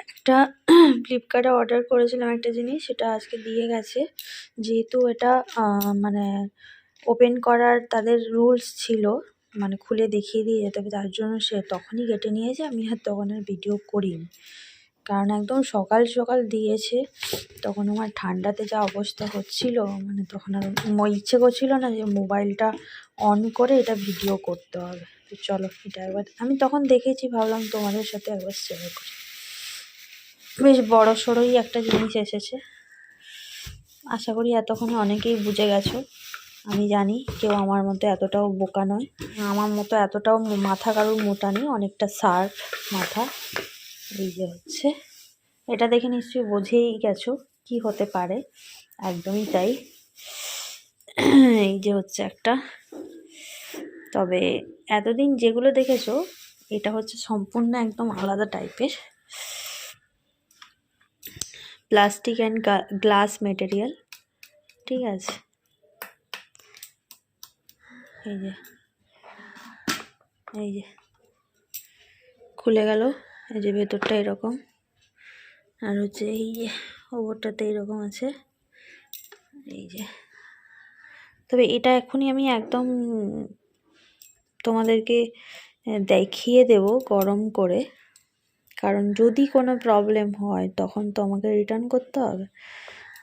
একটা ফ্লিপকার্টে অর্ডার করেছিলাম একটা জিনিস, সেটা আজকে দিয়ে গেছে। যেহেতু এটা মানে ওপেন করার তাদের রুলস ছিল, মানে খুলে দেখিয়ে দিয়ে যেতে হবে, তার জন্য সে তখনই কেটে নিয়েছে। আমি আর তখন আর ভিডিও করিনি, কারণ একদম সকাল সকাল দিয়েছে। তখন আমার ঠান্ডাতে যা অবস্থা হচ্ছিল, মানে তখন আর ইচ্ছে করছিল না যে মোবাইলটা অন করে এটা ভিডিও করতে হবে। তো চলো এটা একবার আমি তখন দেখেছি, ভাবলাম তোমাদের সাথে একবার শেয়ার করি। বেশ বড় সড়োই একটা জিনিস এসেছে। আশা করি এতক্ষণে অনেকেই বুঝে গেছো। আমি জানি কেউ আমার মতো এতটাও বোকা নয়, আমার মতো এতটাও মাথা কারোর মোটা নেই, অনেকটা শার্প মাথা। এই যে হচ্ছে, এটা দেখে নিশ্চয়ই বুঝেই গেছো কি হতে পারে। একদমই তাই। এই যে হচ্ছে একটা, তবে এতদিন যেগুলো দেখেছো এটা হচ্ছে সম্পূর্ণ একদম আলাদা টাইপের। প্লাস্টিক অ্যান্ড গ্লাস মেটেরিয়াল, ঠিক আছে। এই যে এই যে খুলে গেল, এই যে ভেতরটা এরকম, আর হচ্ছে এই যে ওপরটাতে এরকম আছে। এই যে, তবে এটা এখনই আমি একদম তোমাদেরকে দেখিয়ে দেব গরম করে, কারণ যদি কোনো প্রবলেম হয় তখন তো আমাকে রিটার্ন করতে হবে।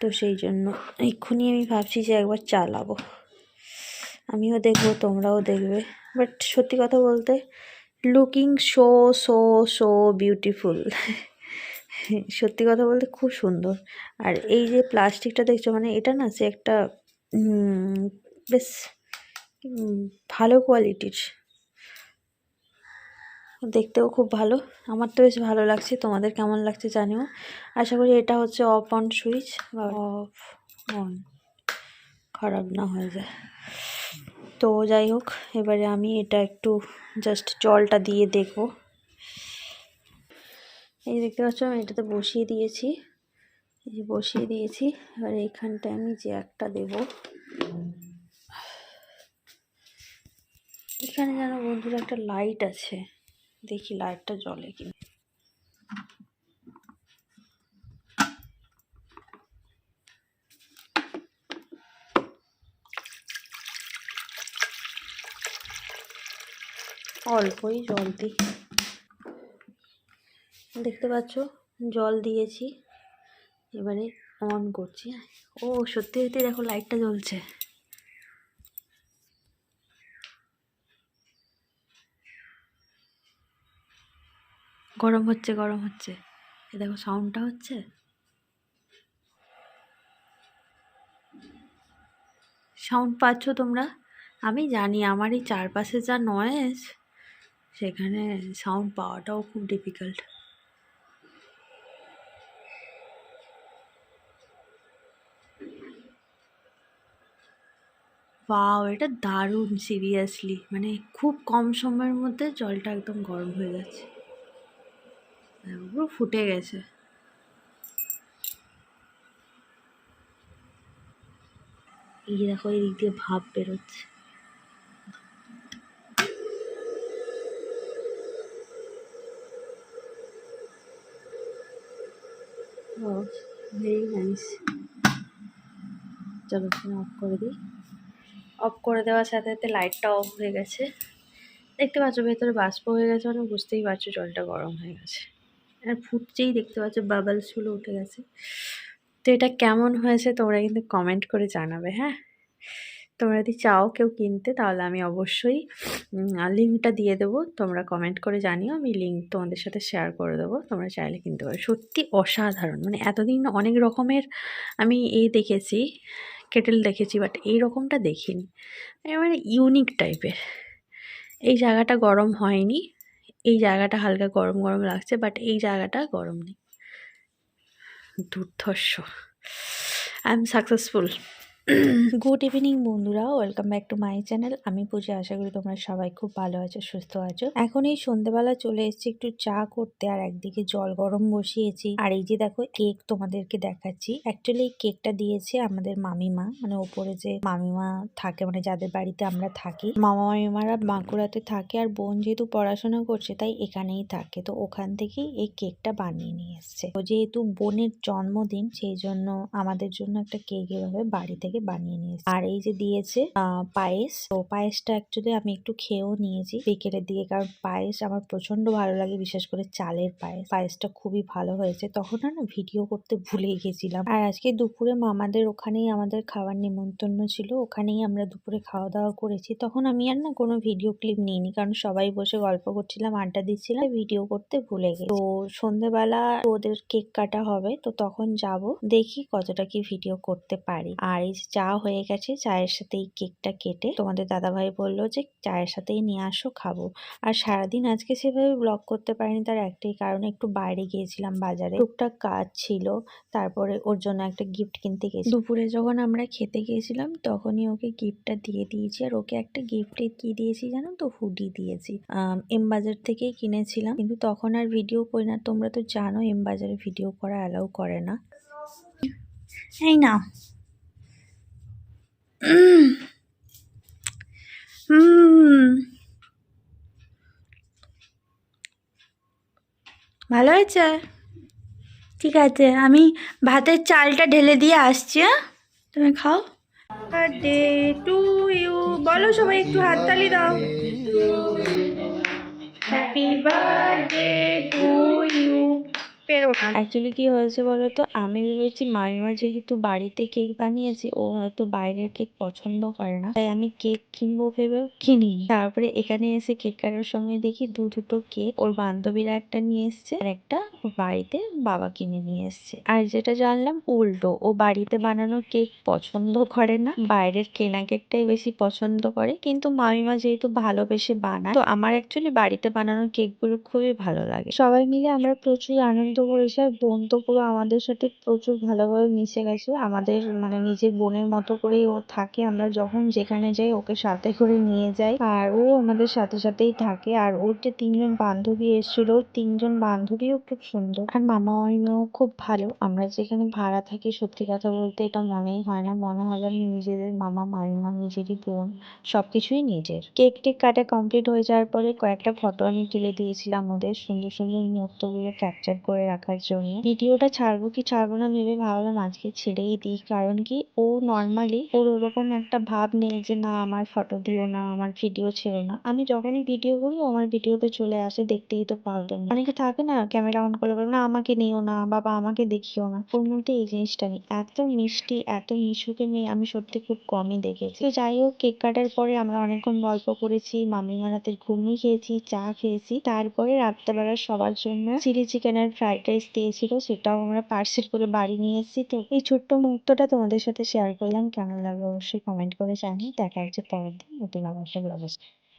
তো সেই জন্য এক্ষুনি আমি ভাবছি যে একবার চালাবো, আমিও দেখবো তোমরাও দেখবে। বাট সত্যি কথা বলতে looking so so so beautiful. সত্যি কথা বলতে খুব সুন্দর। আর এই যে প্লাস্টিকটা দেখছো, মানে এটা না সে একটা বেশ ভালো কোয়ালিটির, দেখতেও খুব ভালো। আমার তো বেশ ভালো লাগছে, তোমাদের কেমন লাগছে জানিও। আশা করি এটা হচ্ছে অফ অন সুইচ, বা অফ অন, খারাপ না হয়ে যায়। তো যাই হোক, এবারে আমি এটা একটু জাস্ট জলটা দিয়ে দেখব। এই দেখতে পাচ্ছ আমি এটাতে বসিয়ে দিয়েছি, এই যে বসিয়ে দিয়েছি। এবার এইখানটায় আমি যে একটা দেব, এখানে যেন বন্ধুরা একটা লাইট আছে, দেখি লাইটটা জ্বলে কি। অল্পই জল দিই, দেখতে পাচ্ছ জল দিয়েছি। এবারে অন করছি। ও সত্যি সত্যি দেখো লাইটটা জ্বলছে। গরম হচ্ছে গরম হচ্ছে, এ দেখো সাউন্ডটা হচ্ছে। সাউন্ড পাচ্ছ তোমরা? আমি জানি আমার এই চারপাশে যা নয়েজ, সেখানে সাউন্ড পাওয়াটাও খুব ডিফিকাল্ট। বাও, এটা দারুণ সিরিয়াসলি, মানে খুব কম সময়ের মধ্যে জলটা একদম গরম হয়ে যাচ্ছে, পুরো ফুটে গেছে। এই দেখো এই দিক দিয়ে ভাপ বেরোচ্ছে। Very nice. চলো অফ করে দিই। অফ করে দেওয়ার সাথে সাথে লাইটটা অফ হয়ে গেছে। দেখতে পাচ্ছ ভেতরে বাষ্প হয়ে গেছে, মানে বুঝতেই পারছো জলটা গরম হয়ে গেছে। আর ফুটছেই দেখতে পাচ্ছ বাবলসগুলো উঠে গেছে। তো এটা কেমন হয়েছে তোমরা কিন্তু কমেন্ট করে জানাবে। হ্যাঁ, তোমরা যদি চাও কেউ কিনতে, তাহলে আমি অবশ্যই লিঙ্কটা দিয়ে দেবো, তোমরা কমেন্ট করে জানিও, আমি লিঙ্ক তোমাদের সাথে শেয়ার করে দেবো, তোমরা চাইলে কিনতে পারো। সত্যি অসাধারণ, মানে এতদিন অনেক রকমের আমি দেখেছি, কেটেল দেখেছি, বাট এই রকমটা দেখিনি, মানে ইউনিক টাইপের। এই জায়গাটা গরম হয়নি, এই জায়গাটা হালকা গরম গরম লাগছে, বাট এই জায়গাটা গরম নেই। দুর্ধর্ষ, I am successful. Good evening বন্ধুরা, welcome back to my channel. আমি পূজা, আশা করি তোমরা সবাই খুব ভালো আছো, সুস্থ আছো। এখন এই সন্ধ্যেবেলা চলে এসেছি একটু চা করতে, আর একদিকে জল গরম বসিয়েছি। আর এই যে দেখো কেক তোমাদেরকে দেখাচ্ছি। অ্যাকচুয়ালি এই কেকটা দিয়েছে আমাদের মামিমা, মানে ওপরে যে মামিমা থাকে, মানে যাদের বাড়িতে আমরা থাকি, মামা মামিমারা বাঁকুড়াতে থাকে, আর বোন যেহেতু পড়াশোনা করছে তাই এখানেই থাকে, তো ওখান থেকেই এই কেকটা বানিয়ে নিয়ে এসছে। তো যেহেতু বোনের জন্মদিন, সেই জন্য আমাদের জন্য একটা কেক এভাবে বাড়ি থেকে বানিয়ে নিয়েছি। আর এই যে দিয়েছে পায়েস। তো পায়েসটা অ্যাকচুয়ালি আমি একটু খেয়েও নিয়েছি বিকেলের দিকে, কারণ পায়েস আমার প্রচন্ড ভালো লাগে, বিশেষ করে চালের পায়েস। পায়েসটা খুবই ভালো হয়েছে। তখন না ভিডিও করতে ভুলে গেছিলাম। আর আজকে দুপুরে মামাদের ওখানেই আমাদের খাবার নিমন্ত্রণ ছিল, ওখানেই আমরা দুপুরে খাওয়া দাওয়া করেছি। তখন আমি আর না কোনো ভিডিও ক্লিপ নিইনি, কারণ সবাই বসে গল্প করছিলাম, আড্ডা দিচ্ছিলাম, ভিডিও করতে ভুলে গেছি। তো সন্ধ্যেবেলা ওদের কেক কাটা হবে, তো তখন যাব, দেখি কতটা কি ভিডিও করতে পারি। আর এই যে চা হয়ে গেছে, চায়ের সাথে এই কেকটা কেটে তোমাদের দাদাভাই বললো যে চায়ের সাথেই নিয়ে আসো, খাবো। আর সারাদিন আজকে সেভাবে ব্লগ করতে পারিনি, তার একটাই কারণে একটু বাইরে গিয়েছিলাম, বাজারে টুকটাক কাজ ছিল। তারপরে ওর জন্য একটা গিফট কিনতে গেছি। দুপুরে যখন আমরা খেতে গিয়েছিলাম তখনই ওকে গিফটটা দিয়ে দিয়েছি। আর ওকে একটা গিফটে কি দিয়েছি জানো তো? হুডি দিয়েছি। এম বাজার থেকেই কিনেছিলাম, কিন্তু তখন আর ভিডিও করি না। তোমরা তো জানো এম বাজারে ভিডিও করা অ্যালাউ করে না। এই না ভালো হয়েছে, ঠিক আছে। আমি ভাতের চালটা ঢেলে দিয়ে আসছি, হ্যাঁ? তুমি খাও। বার্থডে টু ইউ বলো সবাই, একটু হাততালি দাও। Happy birthday to you. Actually কি হয়েছে বলতো, আমি ভেবেছি মামিমা যেহেতু বাড়িতে কেক বানিয়েছে, ও হয়তো বাইরের কেক পছন্দ করে না, তাই আমি কেক কিনবো ভেবেও কিনি। তারপরে এখানে এসে কেক কাটার সময় দেখি দুটো কেক ওর বান্ধবীরা একটা নিয়ে এসছে, আর একটা ওর বাড়িতে বাবা কিনে নিয়ে এসছে। আর যেটা জানলাম উল্টো, ও বাড়িতে বানানো কেক পছন্দ করে না, বাইরের কেনা কেকটাই বেশি পছন্দ করে। কিন্তু মামিমা যেহেতু ভালোবেসে বানায়, তো আমার অ্যাকচুয়ালি বাড়িতে বানানো কেকগুলো খুবই ভালো লাগে। সবাই মিলে আমরা প্রচুর আনন্দ করেছি, আর বোন তো পুরো আমাদের সাথে প্রচুর ভালোভাবে মিশে গেছে, আমাদের মানে নিজের বোনের মতো করেই ও থাকে। আমরা যখন যেখানে যাই ওকে সাথে করে নিয়ে যাই, আর ও আমাদের সাথে সাথেই থাকে। আর ওর যে 3জন বান্ধবী এসেছিল, 3জন বান্ধবীও খুব সুন্দর, আর মামা মামিমাও খুব ভালো। আমরা যেখানে ভাড়া থাকি, সত্যি কথা বলতে এটা মনেই হয় না, মনে হয় যেন নিজেদের মামা মামিমা, নিজেরই বোন, সবকিছুই নিজের। কেক টেক কাটা কমপ্লিট হয়ে যাওয়ার পরে কয়েকটা ফটো আমি তুলে দিয়েছিলাম ওদের, সুন্দর সুন্দর মুহূর্তগুলো ক্যাপচার করে রাখার জন্য। ভিডিওটা ছাড়বো কি ছাড়বো না ভেবে ভাবলাম আজকে ছেড়েই দিই, কারণ কি ও নর্মালি ওর ওরকম একটা ভাব নেই যে না আমার ফটো দিও না, আমার ভিডিও ছেড়ো না। আমি যখনই ভিডিও করি আমার ভিডিওতে চলে আসে, দেখতেই তো পারবেন। অনেকে থাকে না ক্যামেরা অন করে বলে না আমাকে নিও না, বাবা আমাকে দেখিও না, ওর মধ্যে এই জিনিসটা নেই। এত মিষ্টি এত মিশুকে মেয়ে আমি সত্যি খুব কমই দেখেছি। তো যাই হোক, কেক কাটার পরে আমরা অনেকক্ষণ গল্প করেছি, মামিমার হাতে ঘুগনি খেয়েছি, চা খেয়েছি। তারপরে রাত্রেবেলা সবার জন্য চিলি চিকেন আর ফ্রাইড রাইস দিয়েছিল, সেটাও আমরা পার্সেল করে বাড়ি নিয়ে এসেছি। তো এই ছোট্ট মুহূর্তটা তোমাদের সাথে শেয়ার করলাম, কেমন লাগলো অবশ্যই কমেন্ট করে জানিয়ে। দেখা হচ্ছে পরের দিন নতুন অবশ্যই ব্লগে।